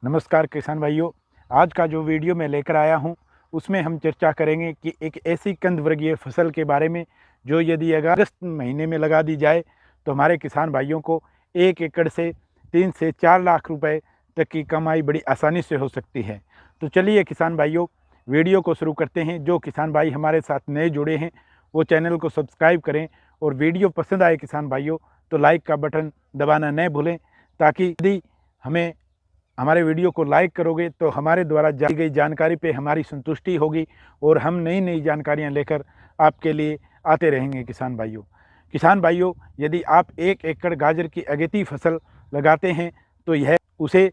नमस्कार किसान भाइयों। आज का जो वीडियो मैं लेकर आया हूं उसमें हम चर्चा करेंगे कि एक ऐसी कंद वर्गीय फसल के बारे में जो यदि अगस्त महीने में लगा दी जाए तो हमारे किसान भाइयों को 1 एकड़ से 3 से 4 लाख रुपए तक की कमाई बड़ी आसानी से हो सकती है। तो चलिए किसान भाइयों, वीडियो को शुरू करते हैं। जो किसान भाई हमारे साथ नए जुड़े हैं वो चैनल को सब्सक्राइब करें और वीडियो पसंद आए किसान भाइयों तो लाइक का बटन दबाना न भूलें, ताकि यदि हमारे वीडियो को लाइक करोगे तो हमारे द्वारा दी गई जानकारी पे हमारी संतुष्टि होगी और हम नई नई जानकारियां लेकर आपके लिए आते रहेंगे। किसान भाइयों, यदि आप 1 एकड़ गाजर की अगेती फसल लगाते हैं तो यह उसे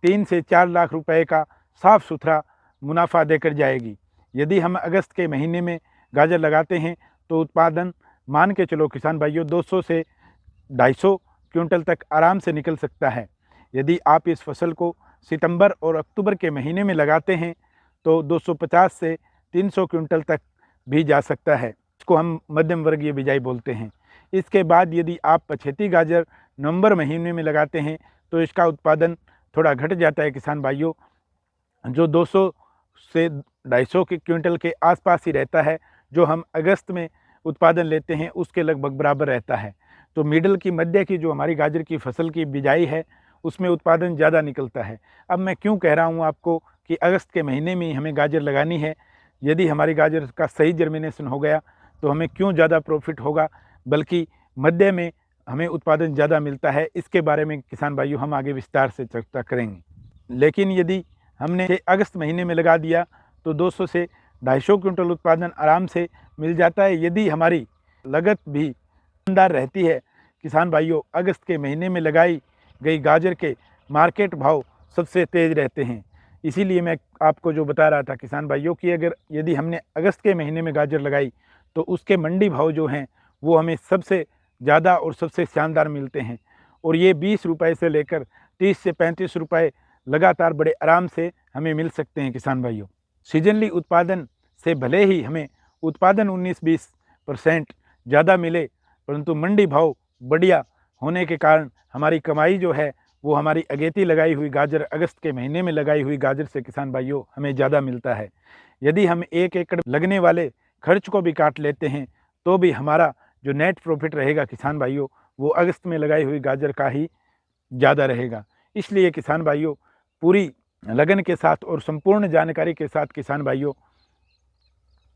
3 से 4 लाख रुपए का साफ सुथरा मुनाफा देकर जाएगी। यदि हम अगस्त के महीने में गाजर लगाते हैं तो उत्पादन मान के चलो किसान भाइयों 200 से 250 क्विंटल तक आराम से निकल सकता है। यदि आप इस फसल को सितंबर और अक्टूबर के महीने में लगाते हैं तो 250 से 300 क्विंटल तक भी जा सकता है। इसको हम मध्यम वर्गीय बिजाई बोलते हैं। इसके बाद यदि आप पछेती गाजर नवंबर महीने में लगाते हैं तो इसका उत्पादन थोड़ा घट जाता है किसान भाइयों, जो 200 से 250 के क्विंटल के आसपास ही रहता है। जो हम अगस्त में उत्पादन लेते हैं उसके लगभग बराबर रहता है। तो मिडल की मध्य की जो हमारी गाजर की फसल की बिजाई है उसमें उत्पादन ज़्यादा निकलता है। अब मैं क्यों कह रहा हूँ आपको कि अगस्त के महीने में ही हमें गाजर लगानी है। यदि हमारी गाजर का सही जर्मिनेशन हो गया तो हमें क्यों ज़्यादा प्रॉफिट होगा, बल्कि मध्य में हमें उत्पादन ज़्यादा मिलता है। इसके बारे में किसान भाइयों हम आगे विस्तार से चर्चा करेंगे। लेकिन यदि हमने अगस्त महीने में लगा दिया तो 200 से 250 क्विंटल उत्पादन आराम से मिल जाता है। यदि हमारी लागत भी शानदार रहती है किसान भाइयों, अगस्त के महीने में लगाई गई गाजर के मार्केट भाव सबसे तेज़ रहते हैं। इसीलिए मैं आपको जो बता रहा था किसान भाइयों कि यदि हमने अगस्त के महीने में गाजर लगाई तो उसके मंडी भाव जो हैं वो हमें सबसे ज़्यादा और सबसे शानदार मिलते हैं। और ये 20 रुपये से लेकर 30 से 35 रुपये लगातार बड़े आराम से हमें मिल सकते हैं किसान भाइयों। सीजनली उत्पादन से भले ही हमें उत्पादन 19-20% ज़्यादा मिले, परंतु मंडी भाव बढ़िया होने के कारण हमारी कमाई जो है वो हमारी अगेती लगाई हुई गाजर, अगस्त के महीने में लगाई हुई गाजर से किसान भाइयों हमें ज़्यादा मिलता है। यदि हम 1 एकड़ लगने वाले खर्च को भी काट लेते हैं तो भी हमारा जो नेट प्रॉफिट रहेगा किसान भाइयों वो अगस्त में लगाई हुई गाजर का ही ज़्यादा रहेगा। इसलिए किसान भाइयों, पूरी लगन के साथ और संपूर्ण जानकारी के साथ किसान भाइयों,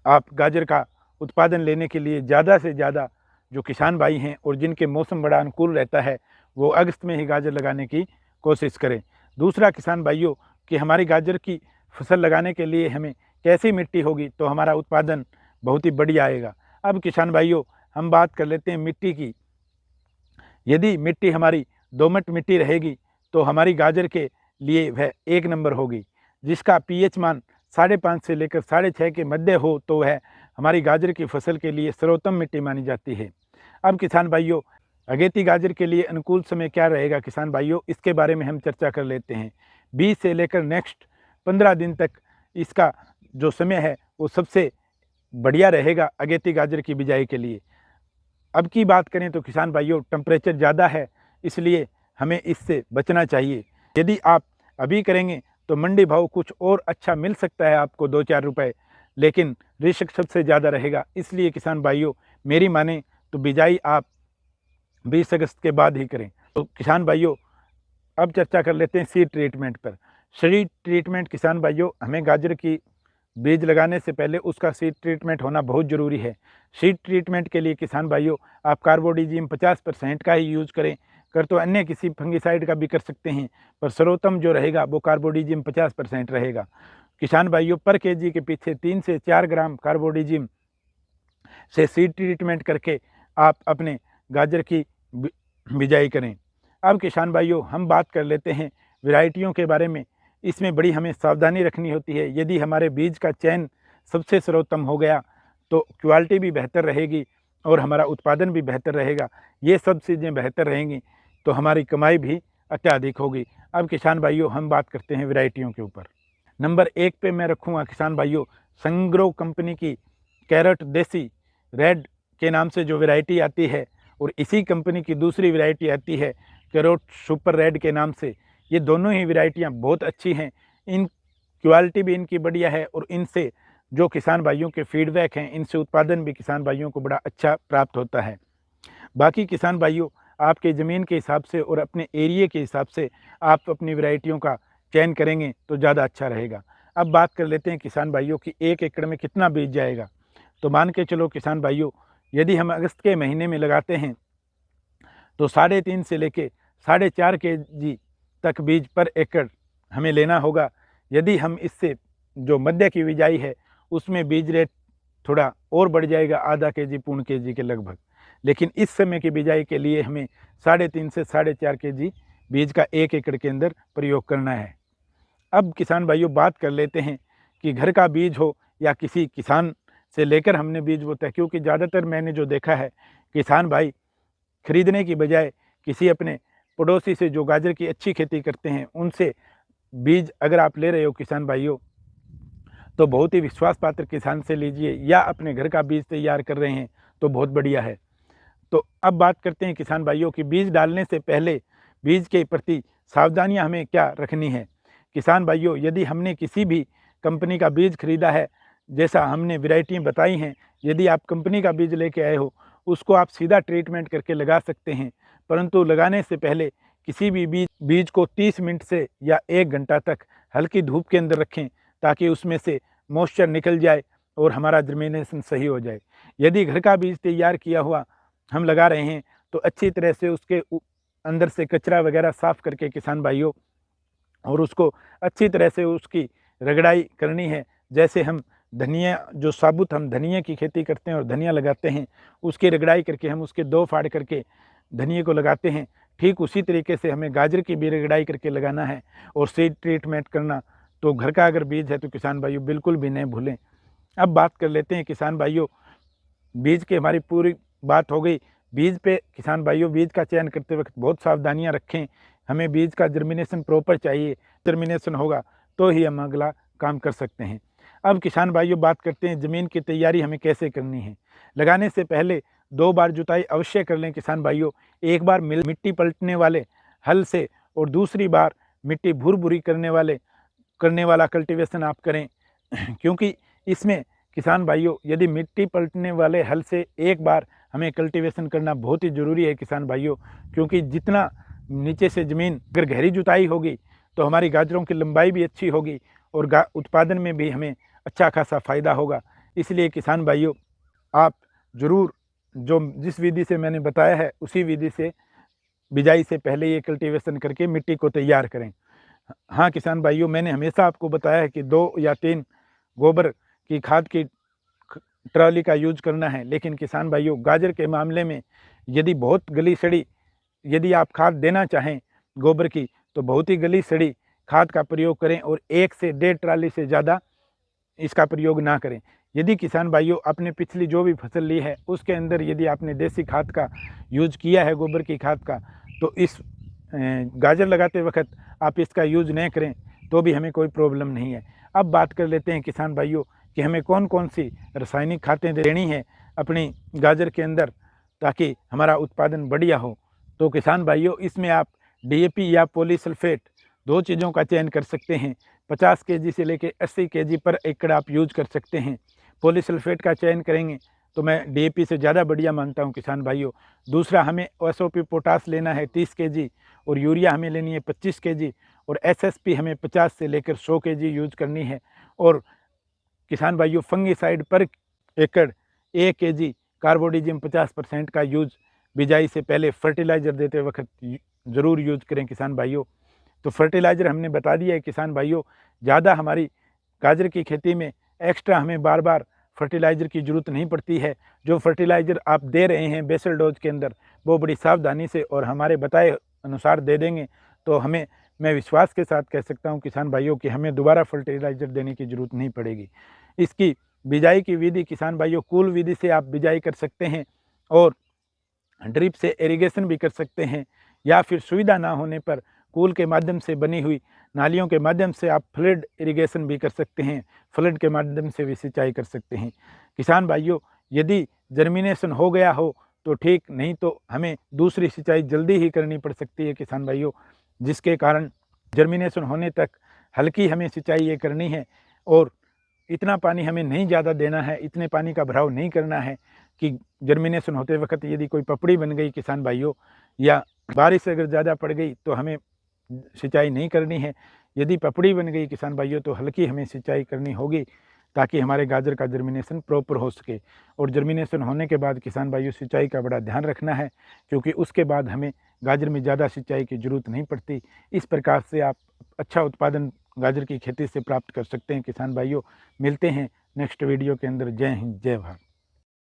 आप गाजर का उत्पादन लेने के लिए ज़्यादा से ज़्यादा जो किसान भाई हैं और जिनके मौसम बड़ा अनुकूल रहता है वो अगस्त में ही गाजर लगाने की कोशिश करें। दूसरा किसान भाइयों कि हमारी गाजर की फसल लगाने के लिए हमें कैसी मिट्टी होगी तो हमारा उत्पादन बहुत ही बढ़िया आएगा। अब किसान भाइयों हम बात कर लेते हैं मिट्टी की। यदि मिट्टी हमारी दोमट मिट्टी रहेगी तो हमारी गाजर के लिए वह 1 नंबर होगी, जिसका पीएच मान 5.5 से लेकर 6.5 के मध्य हो तो वह हमारी गाजर की फसल के लिए सर्वोत्तम मिट्टी मानी जाती है। अब किसान भाइयों, अगेती गाजर के लिए अनुकूल समय क्या रहेगा किसान भाइयों, इसके बारे में हम चर्चा कर लेते हैं। 20 से लेकर नेक्स्ट 15 दिन तक इसका जो समय है वो सबसे बढ़िया रहेगा अगेती गाजर की बिजाई के लिए। अब की बात करें तो किसान भाइयों टेम्परेचर ज़्यादा है, इसलिए हमें इससे बचना चाहिए। यदि आप अभी करेंगे तो मंडी भाव कुछ और अच्छा मिल सकता है आपको 2-4 रुपये, लेकिन रिस्क सबसे ज़्यादा रहेगा। इसलिए किसान भाइयों मेरी माने तो बिजाई आप 20 अगस्त के बाद ही करें। तो किसान भाइयों अब चर्चा कर लेते हैं सीड ट्रीटमेंट पर। सीड ट्रीटमेंट किसान भाइयों, हमें गाजर की बीज लगाने से पहले उसका सीड ट्रीटमेंट होना बहुत ज़रूरी है। सीड ट्रीटमेंट के लिए किसान भाइयों आप कार्बोडिजिम 50% का ही यूज़ करें, कर तो अन्य किसी फंगिसाइड का भी कर सकते हैं, पर सर्वोत्तम जो रहेगा वो कार्बोडिजिम 50% रहेगा। किसान भाइयों पर केजी के पीछे 3 से 4 ग्राम कार्बोडिजिम से सीड ट्रीटमेंट करके आप अपने गाजर की बिजाई करें। अब किसान भाइयों हम बात कर लेते हैं वैरायटियों के बारे में। इसमें बड़ी हमें सावधानी रखनी होती है। यदि हमारे बीज का चयन सबसे सर्वोत्तम हो गया तो क्वालिटी भी बेहतर रहेगी और हमारा उत्पादन भी बेहतर रहेगा। ये सब चीज़ें बेहतर रहेंगी तो हमारी कमाई भी अत्याधिक होगी। अब किसान भाइयों हम बात करते हैं वैरायटियों के ऊपर। नंबर 1 पे मैं रखूँगा किसान भाइयों संग्रो कंपनी की कैरेट देसी रेड के नाम से जो वैरायटी आती है, और इसी कंपनी की दूसरी वैरायटी आती है कैरोट सुपर रेड के नाम से। ये दोनों ही वैरायटियाँ बहुत अच्छी हैं। इन क्वालिटी भी इनकी बढ़िया है और इनसे जो किसान भाइयों के फीडबैक हैं, इनसे उत्पादन भी किसान भाइयों को बड़ा अच्छा प्राप्त होता है। बाकी किसान भाइयों, आपके ज़मीन के हिसाब से और अपने एरिए के हिसाब से आप अपनी वैरायटियों का चयन करेंगे तो ज़्यादा अच्छा रहेगा। अब बात कर लेते हैं किसान भाइयों की 1 एकड़ में कितना बीज जाएगा। तो मान के चलो किसान भाइयों, यदि हम अगस्त के महीने में लगाते हैं तो 3.5 से लेके 4.5 केजी तक बीज पर एकड़ हमें लेना होगा। यदि हम इससे जो मध्य की बिजाई है उसमें बीज रेट थोड़ा और बढ़ जाएगा, आधा केजी पौन केजी के लगभग। लेकिन इस समय की बिजाई के लिए हमें 3.5 से 4.5 केजी बीज का 1 एकड़ के अंदर प्रयोग करना है। अब किसान भाइयों बात कर लेते हैं कि घर का बीज हो या किसी किसान से लेकर हमने बीज बोता है, क्योंकि ज़्यादातर मैंने जो देखा है किसान भाई खरीदने की बजाय किसी अपने पड़ोसी से जो गाजर की अच्छी खेती करते हैं उनसे बीज अगर आप ले रहे हो किसान भाइयों, तो बहुत ही विश्वास पात्र किसान से लीजिए, या अपने घर का बीज तैयार कर रहे हैं तो बहुत बढ़िया है। तो अब बात करते हैं किसान भाइयों कि बीज डालने से पहले बीज के प्रति सावधानियां हमें क्या रखनी है। किसान भाइयों, यदि हमने किसी भी कंपनी का बीज खरीदा है, जैसा हमने वैरायटी बताई हैं, यदि आप कंपनी का बीज लेके आए हो उसको आप सीधा ट्रीटमेंट करके लगा सकते हैं, परंतु लगाने से पहले किसी भी बीज को 30 मिनट से या 1 घंटा तक हल्की धूप के अंदर रखें, ताकि उसमें से मॉइस्चर निकल जाए और हमारा जर्मिनेशन सही हो जाए। यदि घर का बीज तैयार किया हुआ हम लगा रहे हैं तो अच्छी तरह से उसके अंदर से कचरा वगैरह साफ़ करके किसान भाइयों, और उसको अच्छी तरह से उसकी रगड़ाई करनी है। जैसे हम धनिया, जो साबुत हम धनिया की खेती करते हैं और धनिया लगाते हैं, उसकी रगड़ाई करके हम उसके 2 फाड़ करके धनिया को लगाते हैं, ठीक उसी तरीके से हमें गाजर की भी रगड़ाई करके लगाना है और सीड ट्रीटमेंट करना। तो घर का अगर बीज है तो किसान भाइयों बिल्कुल भी नहीं भूलें। अब बात कर लेते हैं किसान भाइयों, बीज की हमारी पूरी बात हो गई। बीज पे किसान भाइयों, बीज का चयन करते वक्त बहुत सावधानियां रखें। हमें बीज का जर्मिनेशन प्रॉपर चाहिए, जर्मिनेशन होगा तो ही हम अगला काम कर सकते हैं। अब किसान भाइयों बात करते हैं ज़मीन की तैयारी हमें कैसे करनी है। लगाने से पहले 2 बार जुताई अवश्य कर लें किसान भाइयों। एक बार मिट्टी पलटने वाले हल से और दूसरी बार मिट्टी भुरभुरी करने वाला कल्टीवेशन आप करें क्योंकि इसमें किसान भाइयों, यदि मिट्टी पलटने वाले हल से एक बार हमें कल्टीवेशन करना बहुत ही ज़रूरी है किसान भाइयों, क्योंकि जितना नीचे से ज़मीन अगर गहरी जुताई होगी तो हमारी गाजरों की लंबाई भी अच्छी होगी और उत्पादन में भी हमें अच्छा खासा फ़ायदा होगा। इसलिए किसान भाइयों, आप ज़रूर जिस विधि से मैंने बताया है उसी विधि से बिजाई से पहले ये कल्टीवेशन करके मिट्टी को तैयार करें। हाँ किसान भाइयों, मैंने हमेशा आपको बताया है कि 2 या 3 गोबर की खाद की ट्रॉली का यूज करना है, लेकिन किसान भाइयों गाजर के मामले में यदि बहुत गली सड़ी यदि आप खाद देना चाहें गोबर की, तो बहुत ही गली सड़ी खाद का प्रयोग करें और 1 से 1.5 ट्राली से ज़्यादा इसका प्रयोग ना करें। यदि किसान भाइयों आपने पिछली जो भी फसल ली है उसके अंदर यदि आपने देसी खाद का यूज किया है, गोबर की खाद का, तो इस गाजर लगाते वक्त आप इसका यूज नहीं करें तो भी हमें कोई प्रॉब्लम नहीं है। अब बात कर लेते हैं किसान भाइयों कि हमें कौन कौन सी रासायनिक खादें देनी है अपनी गाजर के अंदर ताकि हमारा उत्पादन बढ़िया हो। तो किसान भाइयों, इसमें आप डीएपी या पॉलीसल्फेट 2 चीज़ों का चयन कर सकते हैं। 50 केजी से लेकर 80 केजी पर एकड़ आप यूज कर सकते हैं। पॉलीसल्फेट का चयन करेंगे तो मैं डीएपी से ज़्यादा बढ़िया मानता हूं किसान भाइयों। दूसरा, हमें एसओपी पोटास लेना है 30 केजी और यूरिया हमें लेनी है 25 केजी और एसएसपी हमें 50 से लेकर 100 केजी यूज करनी है। और किसान भाइयों, फंगीसाइड पर एकड़ 1 केजी कार्बोडिजिम 50% का यूज बिजाई से पहले फर्टिलाइज़र देते वक्त ज़रूर यूज करें किसान भाइयों। तो फर्टिलाइज़र हमने बता दिया है किसान भाइयों। ज़्यादा हमारी गाजर की खेती में एक्स्ट्रा हमें बार बार फर्टिलाइज़र की ज़रूरत नहीं पड़ती है। जो फर्टिलाइज़र आप दे रहे हैं बेसल डोज के अंदर, वो बड़ी सावधानी से और हमारे बताए अनुसार दे देंगे तो मैं विश्वास के साथ कह सकता हूं किसान भाइयों कि हमें दोबारा फर्टिलाइज़र देने की ज़रूरत नहीं पड़ेगी। इसकी बिजाई की विधि किसान भाइयों, कूल विधि से आप बिजाई कर सकते हैं और ड्रिप से इरिगेशन भी कर सकते हैं, या फिर सुविधा ना होने पर कूल के माध्यम से बनी हुई नालियों के माध्यम से आप फ्लड इरिगेशन भी कर सकते हैं, फ्लड के माध्यम से भी सिंचाई कर सकते हैं। किसान भाइयों, यदि जर्मिनेशन हो गया हो तो ठीक, नहीं तो हमें दूसरी सिंचाई जल्दी ही करनी पड़ सकती है किसान भाइयों, जिसके कारण जर्मिनेशन होने तक हल्की हमें सिंचाई ये करनी है और इतना पानी हमें नहीं ज़्यादा देना है, इतने पानी का भराव नहीं करना है कि जर्मिनेशन होते वक्त यदि कोई पपड़ी बन गई किसान भाइयों, या बारिश अगर ज़्यादा पड़ गई तो हमें सिंचाई नहीं करनी है। यदि पपड़ी बन गई किसान भाइयों तो हल्की हमें सिंचाई करनी होगी ताकि हमारे गाजर का जर्मिनेशन प्रॉपर हो सके। और जर्मिनेशन होने के बाद किसान भाइयों सिंचाई का बड़ा ध्यान रखना है, क्योंकि उसके बाद हमें गाजर में ज़्यादा सिंचाई की ज़रूरत नहीं पड़ती। इस प्रकार से आप अच्छा उत्पादन गाजर की खेती से प्राप्त कर सकते हैं किसान भाइयों। मिलते हैं नेक्स्ट वीडियो के अंदर। जय हिंद, जय भारत।